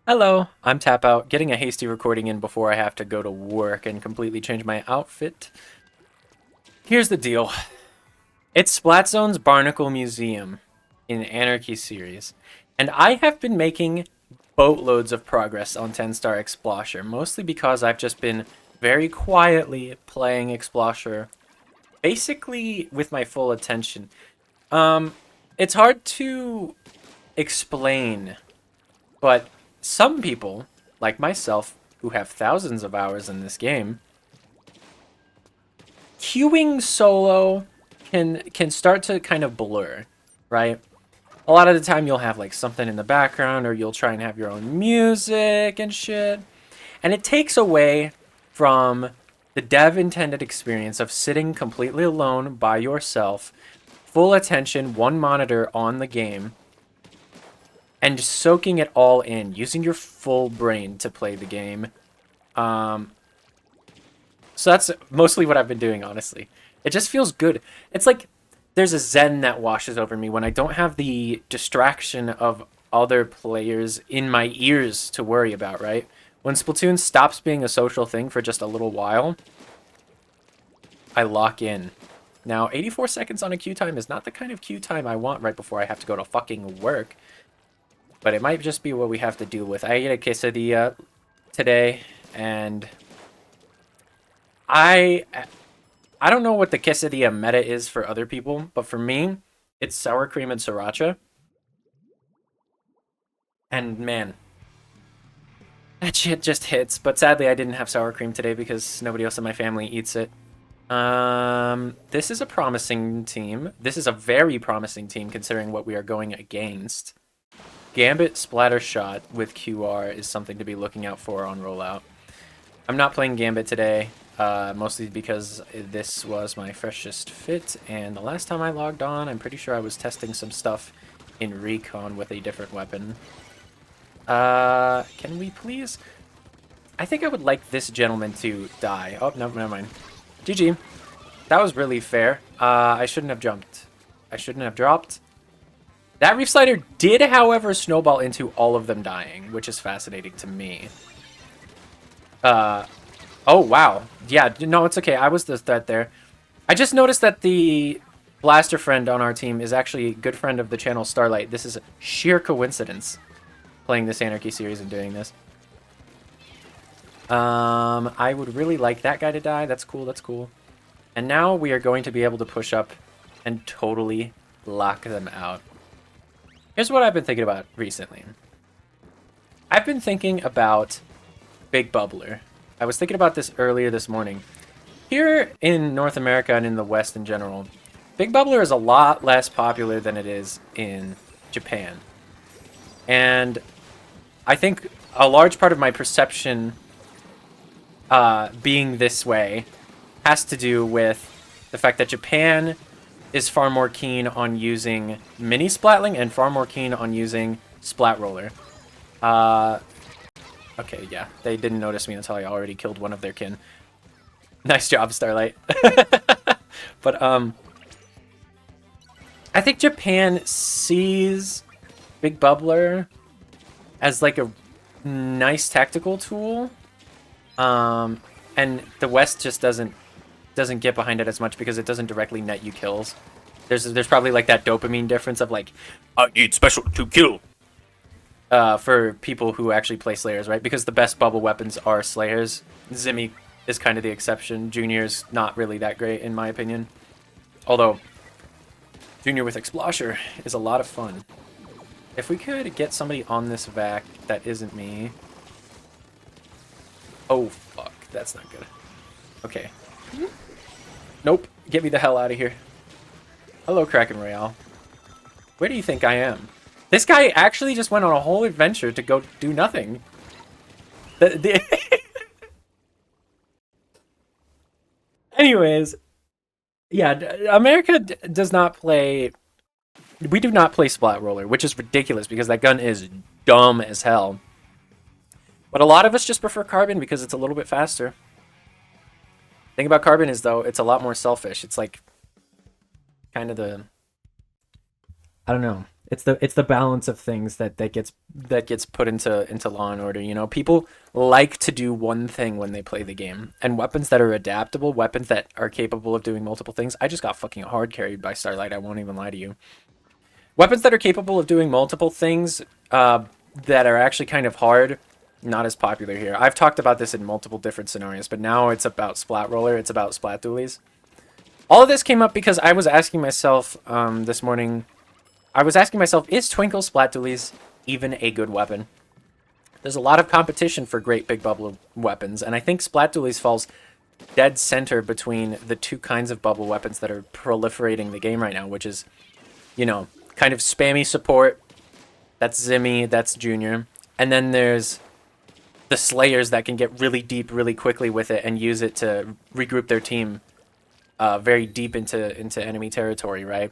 Hello, I'm Tapout, getting a hasty recording in before I have to go to work and completely change my outfit. Here's the deal. It's Splatzone's Barnacle Museum in Anarchy series, and I have been making boatloads of progress on 10-star Explosher, mostly because I've just been very quietly playing Explosher, basically with my full attention. It's hard to explain, but some people, like myself, who have thousands of hours in this game, queuing solo can start to kind of blur, right? A lot of the time you'll have like something in the background or you'll try and have your own music and shit. And it takes away from the dev intended experience of sitting completely alone by yourself, full attention, one monitor on the game, and just soaking it all in, using your full brain to play the game. Um, so that's mostly what I've been doing, honestly. It just feels good. It's like there's a zen that washes over me when I don't have the distraction of other players in my ears to worry about, right? When Splatoon stops being a social thing for just a little while, I lock in. Now, 84 seconds on a queue time is not the kind of queue time I want right before I have to go to fucking work. But it might just be what we have to deal with. I ate a quesadilla today, and I I don't know what the quesadilla meta is for other people, but for me, it's sour cream and sriracha. And man, that shit just hits. But sadly, I didn't have sour cream today because nobody else in my family eats it. This is a promising team. This is a very promising team considering what we are going against. Gambit Splatter Shot with QR is something to be looking out for on rollout. I'm not playing Gambit today, mostly because this was my freshest fit, and the last time I logged on, I'm pretty sure I was testing some stuff in Recon with a different weapon. Can we please? I think I would like this gentleman to die. Oh, no, never mind. GG. That was really fair. I shouldn't have jumped. I shouldn't have dropped. That Reef Slider did, however, snowball into all of them dying, which is fascinating to me. Oh, wow. Yeah, no, it's okay. I was the threat there. I just noticed that the blaster friend on our team is actually a good friend of the channel Starlight. This is a sheer coincidence, playing this Anarchy series and doing this. I would really like that guy to die. That's cool, that's cool. And now we are going to be able to push up and totally lock them out. Here's what I've been thinking about recently. I've been thinking about Big Bubbler. I was thinking about this earlier this morning. Here in North America and in the West in general, Big Bubbler is a lot less popular than it is in Japan. And I think a large part of my perception being this way has to do with the fact that Japan is far more keen on using mini splatling and far more keen on using splat roller. Okay, yeah, they didn't notice me until I already killed one of their kin. Nice job, Starlight. But I think Japan sees Big Bubbler as like a nice tactical tool, and the West just doesn't get behind it as much because it doesn't directly net you kills. There's probably like that dopamine difference of like, I need special to kill. For people who actually play Slayers, right? Because the best bubble weapons are Slayers. Zimmy is kind of the exception. Junior's not really that great in my opinion. Although, Junior with Explosher is a lot of fun. If we could get somebody on this vac that isn't me. Oh, fuck. That's not good. Okay. Nope. Get me the hell out of here. Hello, Kraken Royale. Where do you think I am? This guy actually just went on a whole adventure to go do nothing. Anyways, yeah, America does not play... We do not play Splat Roller, which is ridiculous because that gun is dumb as hell. But a lot of us just prefer Carbon because it's a little bit faster. Thing about Carbon is, though, it's a lot more selfish. It's like kind of the... I don't know. It's the balance of things that gets put into Law and Order. You know, people like to do one thing when they play the game, and weapons that are adaptable, weapons that are capable of doing multiple things. I just got fucking hard carried by Starlight. I won't even lie to you. Weapons that are capable of doing multiple things, that are actually kind of hard, not as popular here. I've talked about this in multiple different scenarios, but now it's about Splat Roller. It's about Splat Dualies. All of this came up because I was asking myself this morning. I was asking myself, is Twinkle Splat Dualies even a good weapon? There's a lot of competition for great big bubble weapons, and I think Splat Dualies falls dead center between the two kinds of bubble weapons that are proliferating the game right now, which is, you know, kind of spammy support. That's Zimmy, that's Junior. And then there's the Slayers that can get really deep really quickly with it and use it to regroup their team very deep into enemy territory, right?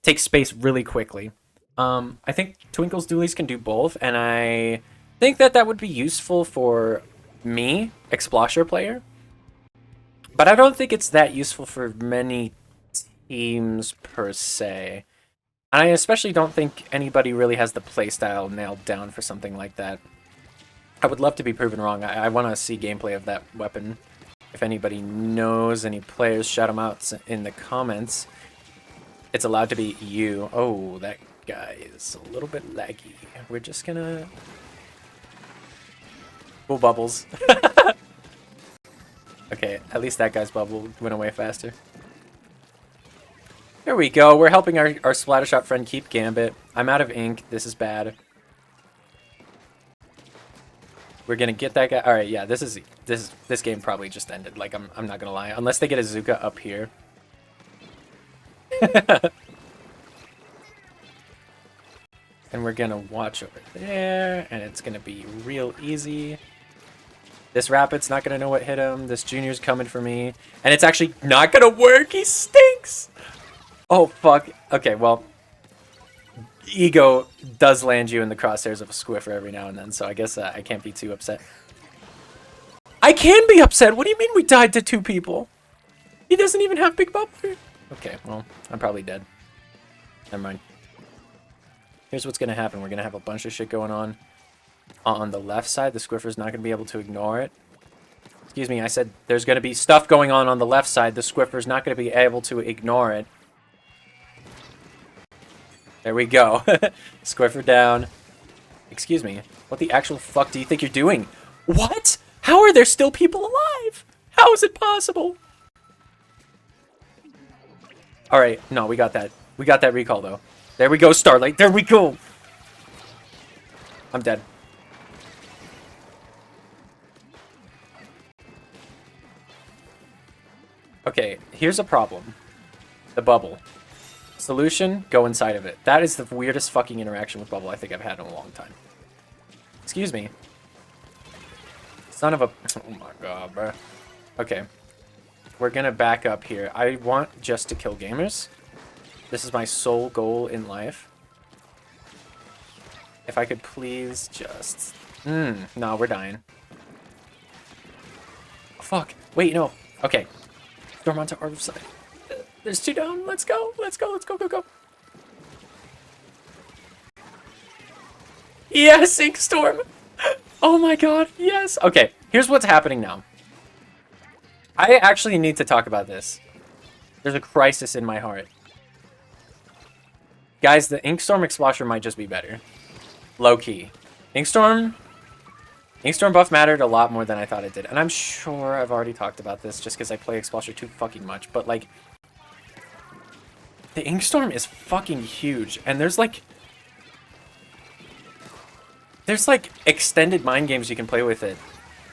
Take space really quickly. I think Twinkle's Dualies can do both, and I think that would be useful for me, Explosher player. But I don't think it's that useful for many teams per se. I especially don't think anybody really has the playstyle nailed down for something like that. I would love to be proven wrong. I want to see gameplay of that weapon. If anybody knows any players, shout them out in the comments. It's allowed to be you. Oh, that guy is a little bit laggy. We're just gonna... Cool bubbles. Okay, at least that guy's bubble went away faster. There we go. We're helping our Splattershot friend keep Gambit. I'm out of ink. This is bad. We're gonna get that guy. All right, yeah. This game probably just ended. Like I'm not gonna lie. Unless they get a Zuka up here. And we're gonna watch over there, and it's gonna be real easy. This Rapid's not gonna know what hit him. This Junior's coming for me, and it's actually not gonna work. He stinks. Oh, fuck. Okay, well, Ego does land you in the crosshairs of a Squiffer every now and then, so I guess I can't be too upset. I can be upset! What do you mean we died to two people? He doesn't even have Big Bubbler. Okay, well, I'm probably dead. Never mind. Here's what's gonna happen. We're gonna have a bunch of shit going on. On the left side, the Squiffer's not gonna be able to ignore it. Excuse me, I said there's gonna be stuff going on the left side. The Squiffer's not gonna be able to ignore it. There we go. Squiffer down. Excuse me. What the actual fuck do you think you're doing? What? How are there still people alive? How is it possible? Alright, no, we got that. We got that recall, though. There we go, Starlight. There we go! I'm dead. Okay, here's a problem. The bubble. Solution, go inside of it. That is the weirdest fucking interaction with bubble I think I've had in a long time. Excuse me. Son of a... Oh my god, bro. Okay. We're gonna back up here. I want just to kill gamers. This is my sole goal in life. If I could please just... no, we're dying. Fuck. Wait, no. Okay. Storm onto our side. There's two down. Let's go. Let's go. Let's go. Go. Go. Yes, Ink Storm. Oh my god. Yes. Okay. Here's what's happening now. I actually need to talk about this. There's a crisis in my heart. Guys, the Inkstorm Explosher might just be better. Low key. Inkstorm buff mattered a lot more than I thought it did. And I'm sure I've already talked about this just because I play Explosher too fucking much. But like... The Inkstorm is fucking huge, and there's like extended mind games you can play with it,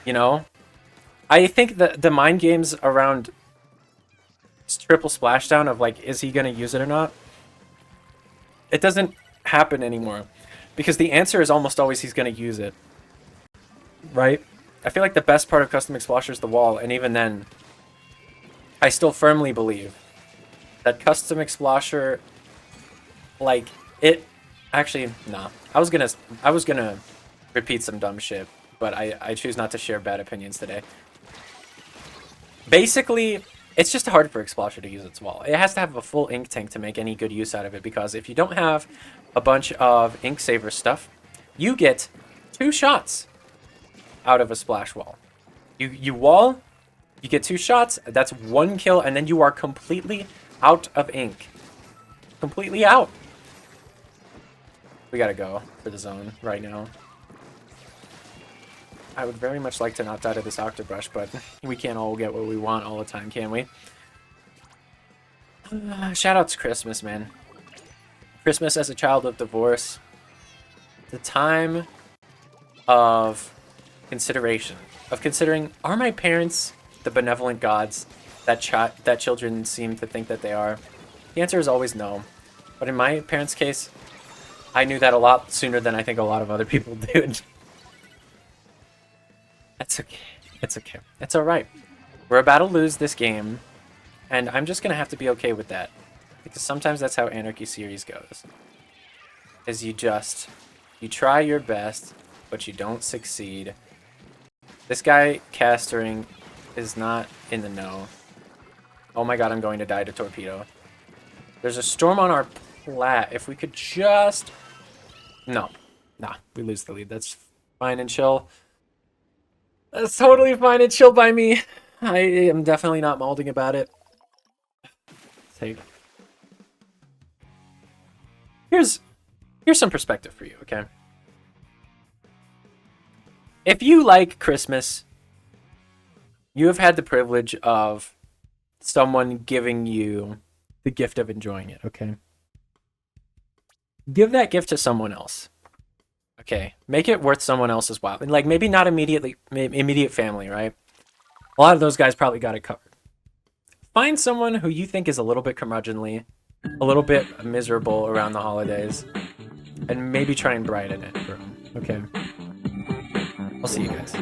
you know? I think the mind games around triple splashdown of like, is he gonna use it or not? It doesn't happen anymore, because the answer is almost always he's gonna use it, right? I feel like the best part of Custom Explosher is the wall, and even then, I still firmly believe that Custom Explosher, like, it... Actually, nah. I was gonna repeat some dumb shit, but I choose not to share bad opinions today. Basically, it's just hard for Explosher to use its wall. It has to have a full ink tank to make any good use out of it, because if you don't have a bunch of ink saver stuff, you get 2 shots out of a splash wall. You wall, you get 2 shots, that's 1 kill, and then you are completely out of ink. Completely out. We gotta go for the zone right now. I would very much like to not die to this Octobrush, but we can't all get what we want all the time, can we? Shout out to Christmas, man. Christmas as a child of divorce. The time of consideration. Of considering, are my parents the benevolent gods that children seem to think that they are? The answer is always no. But in my parents' case, I knew that a lot sooner than I think a lot of other people did. That's okay. It's okay. It's alright. We're about to lose this game, and I'm just gonna have to be okay with that. Because sometimes that's how Anarchy series goes. Is you try your best, but you don't succeed. This guy, Castering, is not in the know. Oh my god, I'm going to die to Torpedo. There's a storm on our plat. If we could just... No. Nah, we lose the lead. That's fine and chill. That's totally fine and chill by me. I am definitely not molding about it. Take. Here's some perspective for you, okay? If you like Christmas, you have had the privilege of someone giving you the gift of enjoying it, okay? Give that gift to someone else. Okay, make it worth someone else's while. And like maybe not immediate family, right? A lot of those guys probably got it covered. Find someone who you think is a little bit curmudgeonly, a little bit miserable around the holidays, and maybe try and brighten it for them. Okay. I'll see you guys.